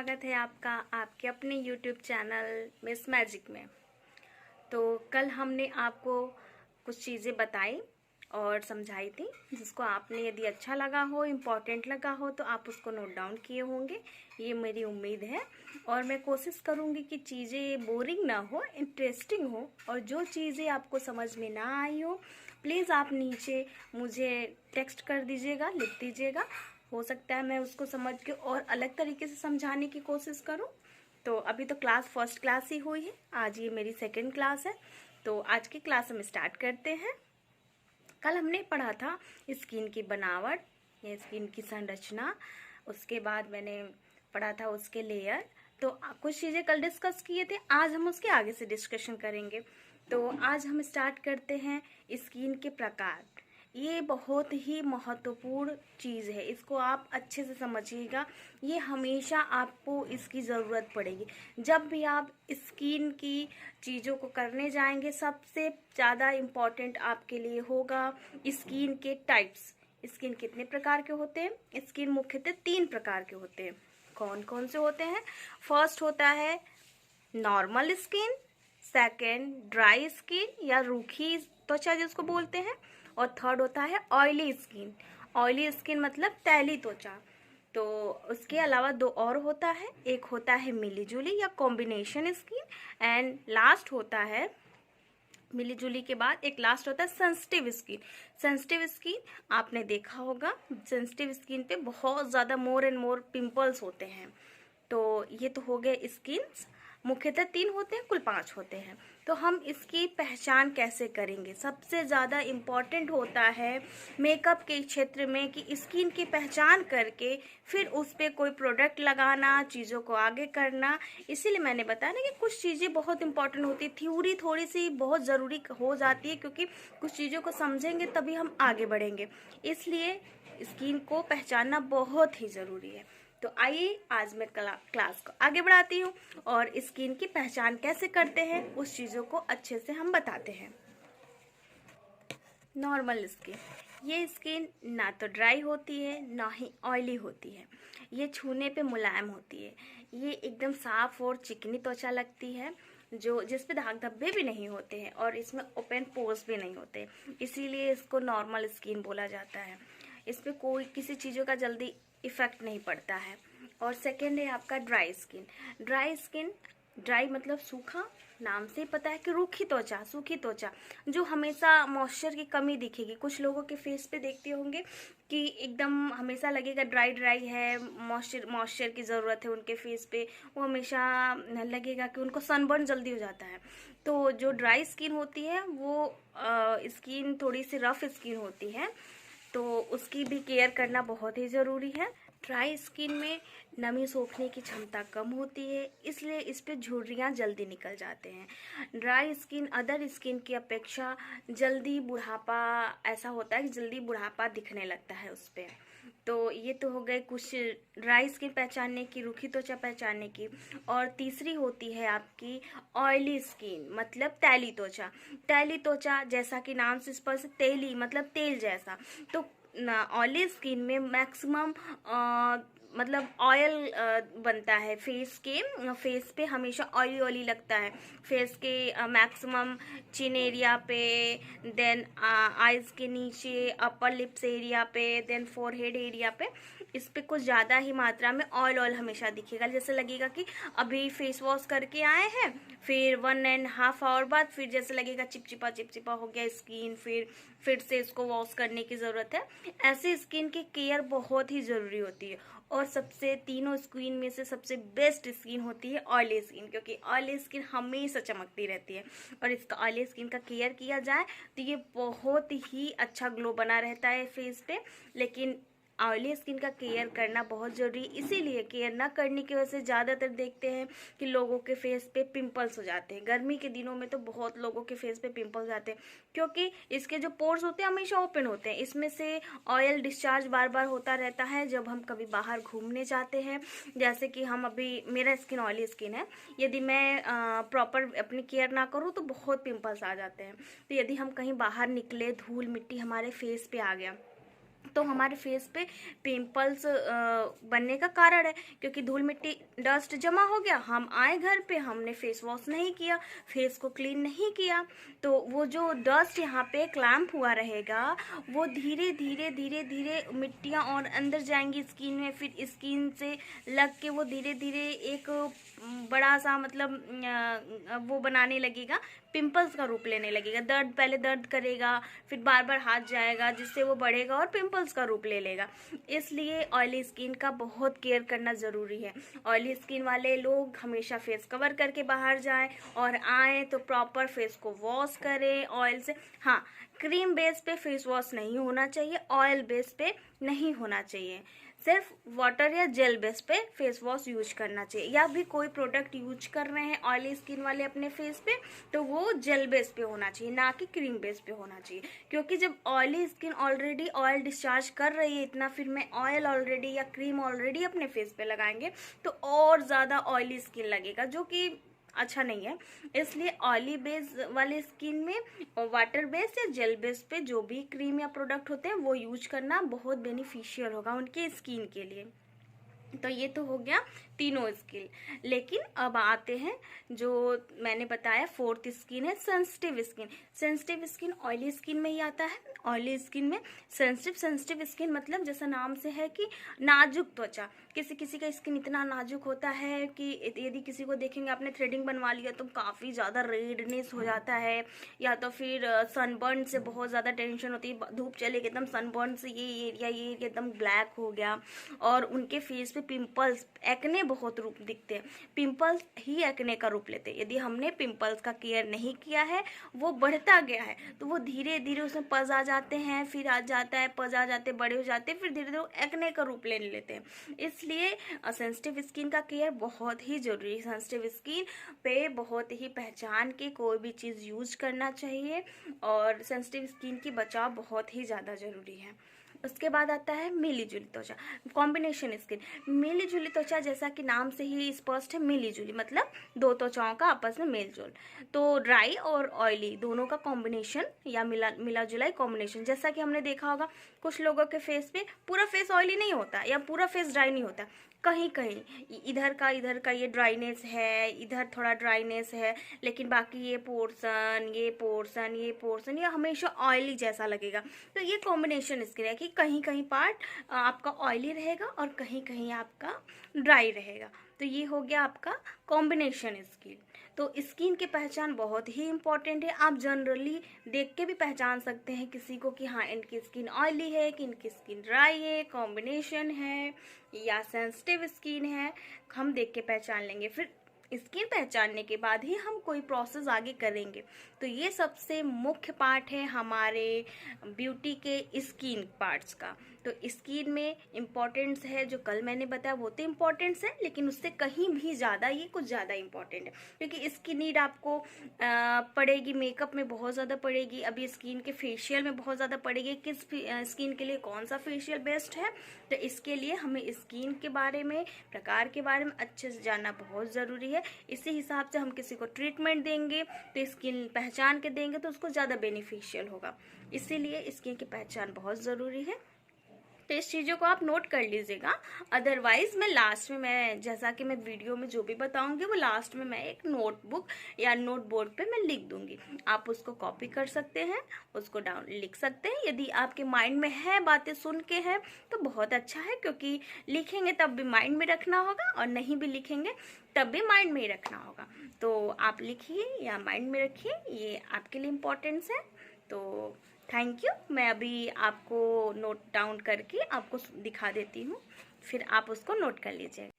स्वागत है आपका आपके अपने YouTube चैनल मिस मैजिक में। तो कल हमने आपको कुछ चीज़ें बताई और समझाई थी, जिसको आपने यदि अच्छा लगा हो, इम्पोर्टेंट लगा हो तो आप उसको नोट डाउन किए होंगे, ये मेरी उम्मीद है। और मैं कोशिश करूँगी कि चीज़ें बोरिंग ना हो, इंटरेस्टिंग हो। और जो चीज़ें आपको समझ में ना आई हो, प्लीज़ आप नीचे मुझे टेक्स्ट कर दीजिएगा, लिख दीजिएगा। हो सकता है मैं उसको समझ के और अलग तरीके से समझाने की कोशिश करूं। तो अभी तो क्लास फर्स्ट क्लास ही हुई है, आज ये मेरी सेकंड क्लास है। तो आज की क्लास हम स्टार्ट करते हैं। कल हमने पढ़ा था स्किन की बनावट या स्किन की संरचना, उसके बाद मैंने पढ़ा था उसके लेयर। तो कुछ चीज़ें कल डिस्कस किए थे, आज हम उसके आगे से डिस्कशन करेंगे। तो आज हम स्टार्ट करते हैं स्किन के प्रकार। ये बहुत ही महत्वपूर्ण चीज़ है, इसको आप अच्छे से समझिएगा। ये हमेशा आपको इसकी ज़रूरत पड़ेगी जब भी आप स्किन की चीज़ों को करने जाएंगे। सबसे ज़्यादा इम्पॉर्टेंट आपके लिए होगा स्किन के टाइप्स। स्किन कितने प्रकार के होते हैं? स्किन मुख्यतः 3 प्रकार के होते हैं। कौन कौन से होते हैं? फर्स्ट होता है normal skin, second dry skin या रूखी त्वचा जिसको बोलते हैं, और थर्ड होता है ऑयली स्किन। ऑयली स्किन मतलब तैली त्वचा। तो उसके अलावा 2 और होता है, एक होता है मिली जुली या कॉम्बिनेशन स्किन, एंड लास्ट होता है मिली जुली के बाद एक लास्ट होता है सेंसिटिव स्किन। सेंसिटिव स्किन आपने देखा होगा, सेंसिटिव स्किन पे बहुत ज़्यादा मोर एंड मोर पिंपल्स होते हैं। तो ये तो हो गए स्किन्स। मुख्यतः 3 होते हैं, कुल 5 होते हैं। तो हम इसकी पहचान कैसे करेंगे? सबसे ज़्यादा इम्पॉर्टेंट होता है मेकअप के क्षेत्र में कि स्किन की पहचान करके फिर उस पर कोई प्रोडक्ट लगाना, चीज़ों को आगे करना। इसीलिए मैंने बताया ना कि कुछ चीज़ें बहुत इंपॉर्टेंट होती है, थ्योरी थोड़ी सी बहुत ज़रूरी हो जाती है, क्योंकि कुछ चीज़ों को समझेंगे तभी हम आगे बढ़ेंगे। इसलिए स्किन को पहचानना बहुत ही ज़रूरी है। तो आइए आज मैं क्लास को आगे बढ़ाती हूँ और स्किन की पहचान कैसे करते हैं उस चीज़ों को अच्छे से हम बताते हैं। नॉर्मल स्किन, ये स्किन ना तो ड्राई होती है ना ही ऑयली होती है। ये छूने पे मुलायम होती है। ये एकदम साफ और चिकनी त्वचा लगती है, जो जिस पे दाग धब्बे भी नहीं होते हैं और इसमें ओपन पोर्स भी नहीं होते, इसीलिए इसको नॉर्मल स्किन बोला जाता है। इस पे कोई किसी चीज़ों का जल्दी इफेक्ट नहीं पड़ता है। और सेकेंड है आपका dry skin. Dry skin, dry मतलब सूखा, नाम से ही पता है कि रूखी त्वचा, सूखी त्वचा, जो हमेशा मॉइस्चर की कमी दिखेगी। कुछ लोगों के फेस पे देखते होंगे कि एकदम हमेशा लगेगा ड्राई ड्राई है, मॉइस्चर की ज़रूरत है उनके फेस पे, वो हमेशा लगेगा कि उनको सनबर्न जल्दी हो जाता है। तो जो ड्राई स्किन होती है वो स्किन थोड़ी सी रफ स्किन होती है, तो उसकी भी केयर करना बहुत ही ज़रूरी है। ड्राई स्किन में नमी सोखने की क्षमता कम होती है, इसलिए इस पे झुर्रियाँ जल्दी निकल जाते हैं। ड्राई स्किन अदर स्किन की अपेक्षा जल्दी बुढ़ापा, ऐसा होता है कि जल्दी बुढ़ापा दिखने लगता है उस पर। तो ये तो हो गए कुछ ड्राई स्किन पहचानने की, रूखी त्वचा पहचानने की। और तीसरी होती है आपकी ऑयली स्किन, मतलब तैली त्वचा। तैली त्वचा जैसा कि नाम से स्पष्ट, तेली मतलब तेल जैसा। तो ऑयली स्किन में मैक्सिमम मतलब ऑयल बनता है फेस पे हमेशा ऑयली ऑयली लगता है। फेस के मैक्सिमम चिन एरिया पे, देन आईज के नीचे, अपर लिप्स एरिया पे, देन फोरहेड एरिया पे, इस पे कुछ ज़्यादा ही मात्रा में ऑयल हमेशा दिखेगा। जैसे लगेगा कि अभी फेस वॉश करके आए हैं, फिर 1.5 आवर बाद फिर जैसे लगेगा चिपचिपा हो गया स्किन, फिर से इसको वॉश करने की ज़रूरत है। ऐसे स्किन की केयर बहुत ही ज़रूरी होती है। और सबसे तीनों स्किन में से सबसे बेस्ट स्किन होती है ऑयली स्किन, क्योंकि ऑयली स्किन हमेशा चमकती रहती है। और इसका ऑयली स्किन का केयर किया जाए तो ये बहुत ही अच्छा ग्लो बना रहता है फेस पे। लेकिन ऑयली स्किन का केयर करना बहुत ज़रूरी, इसीलिए केयर ना करने की वजह से ज़्यादातर देखते हैं कि लोगों के फेस पे पिंपल्स हो जाते हैं। गर्मी के दिनों में तो बहुत लोगों के फेस पे पिंपल्स आते हैं, क्योंकि इसके जो पोर्स होते हैं हमेशा ओपन होते हैं। इसमें से ऑयल डिस्चार्ज बार बार होता रहता है जब हम कभी बाहर घूमने जाते हैं। जैसे कि हम अभी, मेरा स्किन ऑयली स्किन है, यदि मैं प्रॉपर अपनी केयर ना करूँ तो बहुत पिंपल्स आ जाते हैं। तो यदि हम कहीं बाहर निकले, धूल मिट्टी हमारे फेस पे आ गया तो हमारे फेस पे पिंपल्स बनने का कारण है, क्योंकि धूल मिट्टी डस्ट जमा हो गया, हम आए घर पे, हमने फेस वॉश नहीं किया, फेस को क्लीन नहीं किया, तो वो जो डस्ट यहाँ पे क्लैम्प हुआ रहेगा, वो धीरे धीरे धीरे धीरे मिट्टियाँ और अंदर जाएंगी स्किन में, फिर स्किन से लग के वो धीरे धीरे एक बड़ा सा मतलब वो बनाने लगेगा, पिंपल्स का रूप लेने लगेगा। दर्द, पहले दर्द करेगा, फिर बार बार हाथ जाएगा, जिससे वो बढ़ेगा और पिंपल्स का रूप ले लेगा। इसलिए ऑयली स्किन का बहुत केयर करना ज़रूरी है। ऑयली स्किन वाले लोग हमेशा फेस कवर करके बाहर जाएं, और आएँ तो प्रॉपर फेस को वॉश करें ऑयल से। हाँ, क्रीम बेस पे फेस वॉश नहीं होना चाहिए, ऑयल बेस पे नहीं होना चाहिए, सिर्फ वाटर या जेल बेस पे फेस वॉश यूज करना चाहिए। या भी कोई प्रोडक्ट यूज कर रहे हैं ऑयली स्किन वाले अपने फेस पे, तो वो जेल बेस पे होना चाहिए, ना कि क्रीम बेस पे होना चाहिए। क्योंकि जब oily skin already oil discharge कर रही है इतना, फिर मैं ऑयल ऑलरेडी या क्रीम ऑलरेडी अपने फेस पे लगाएंगे तो और ज़्यादा ऑयली स्किन लगेगा, जो कि अच्छा नहीं है। इसलिए ऑयली बेस वाले स्किन में वाटर बेस या जेल बेस पे जो भी क्रीम या प्रोडक्ट होते हैं वो यूज करना बहुत बेनिफिशियल होगा उनके स्किन के लिए। तो ये तो हो गया तीनों स्किन। लेकिन अब आते हैं जो मैंने बताया फोर्थ स्किन है sensitive skin. Sensitive skin oily skin में ही आता है। ऑयली स्किन में सेंसिटिव स्किन मतलब जैसा नाम से है कि नाजुक त्वचा। किसी किसी का स्किन इतना नाजुक होता है कि यदि किसी को देखेंगे आपने थ्रेडिंग बनवा लिया तो काफ़ी ज़्यादा रेडनेस हो जाता है, या तो फिर सनबर्न से बहुत ज़्यादा टेंशन होती है, धूप चलेगी एकदम सनबर्न से ये एरिया एकदम ब्लैक हो गया। और उनके फेस पे पिंपल्स, एक्ने बहुत रूप दिखते हैं, पिंपल्स ही एक्ने का रूप लेते हैं। यदि हमने पिंपल्स का केयर नहीं किया है, वो बढ़ता गया है, तो वो धीरे धीरे उसमें पज आ जाते हैं, फिर आ जाता है पज आ जाते, बड़े हो जाते हैं, फिर धीरे धीरे एक्ने का रूप लेने लेते हैं। इसलिए सेंसिटिव स्किन का केयर बहुत ही जरूरी है। सेंसिटिव स्किन पे बहुत ही पहचान के कोई भी चीज़ यूज करना चाहिए, और सेंसिटिव स्किन की बचाव बहुत ही ज़्यादा जरूरी है। उसके बाद आता है मिली जुली त्वचा, कॉम्बिनेशन स्किन। मिली जुली त्वचा जैसा कि नाम से ही स्पष्ट है, मिली जुली मतलब दो त्वचाओं का आपस में मेल जोल। तो ड्राई और ऑयली दोनों का कॉम्बिनेशन या मिला जुलाई कॉम्बिनेशन। जैसा कि हमने देखा होगा कुछ लोगों के फेस पे पूरा फेस ऑयली नहीं होता या पूरा फेस ड्राई नहीं होता, कहीं कहीं इधर का ये ड्राइनेस है, इधर थोड़ा ड्राइनेस है, लेकिन बाकी ये पोर्शन ये हमेशा ऑयली जैसा लगेगा। तो ये कॉम्बिनेशन स्किन है कि कहीं कहीं पार्ट आपका ऑयली रहेगा और कहीं कहीं आपका ड्राई रहेगा। तो ये हो गया आपका कॉम्बिनेशन स्किन। तो स्किन की पहचान बहुत ही इम्पॉर्टेंट है। आप जनरली देख के भी पहचान सकते हैं किसी को कि हाँ इनकी स्किन ऑयली है, कि इनकी स्किन ड्राई है, कॉम्बिनेशन है या सेंसिटिव स्किन है, हम देख के पहचान लेंगे। फिर स्किन पहचानने के बाद ही हम कोई प्रोसेस आगे करेंगे। तो ये सबसे मुख्य पार्ट है हमारे ब्यूटी के स्किन पार्ट्स का। तो स्किन में इम्पोर्टेंस है, जो कल मैंने बताया वो तो इम्पोर्टेंस है, लेकिन उससे कहीं भी ज़्यादा ये कुछ ज़्यादा इम्पोर्टेंट है, क्योंकि इसकी नीड आपको पड़ेगी, मेकअप में बहुत ज़्यादा पड़ेगी, अभी स्किन के फेशियल में बहुत ज़्यादा पड़ेगी। किस स्किन के लिए कौन सा फेशियल बेस्ट है, तो इसके लिए हमें स्किन के बारे में, प्रकार के बारे में अच्छे से जानना बहुत ज़रूरी है। इसी हिसाब से हम किसी को ट्रीटमेंट देंगे तो स्किन पहचान के देंगे तो उसको ज़्यादा बेनिफिशियल होगा। इसीलिए स्किन की पहचान बहुत ज़रूरी है। तो इस चीज़ों को आप नोट कर लीजिएगा। अदरवाइज मैं लास्ट में, मैं जैसा कि मैं वीडियो में जो भी बताऊंगी वो लास्ट में मैं एक नोटबुक या नोटबोर्ड पे मैं लिख दूंगी, आप उसको कॉपी कर सकते हैं, उसको डाउन लिख सकते हैं। यदि आपके माइंड में है, बातें सुन के है तो बहुत अच्छा है, क्योंकि लिखेंगे तब भी माइंड में रखना होगा और नहीं भी लिखेंगे तब भी माइंड में ही रखना होगा। तो आप लिखिए या माइंड में रखिए, ये आपके लिए इम्पोर्टेंस है। तो थैंक यू। मैं अभी आपको नोट डाउन करके आपको दिखा देती हूँ, फिर आप उसको नोट कर लीजिएगा।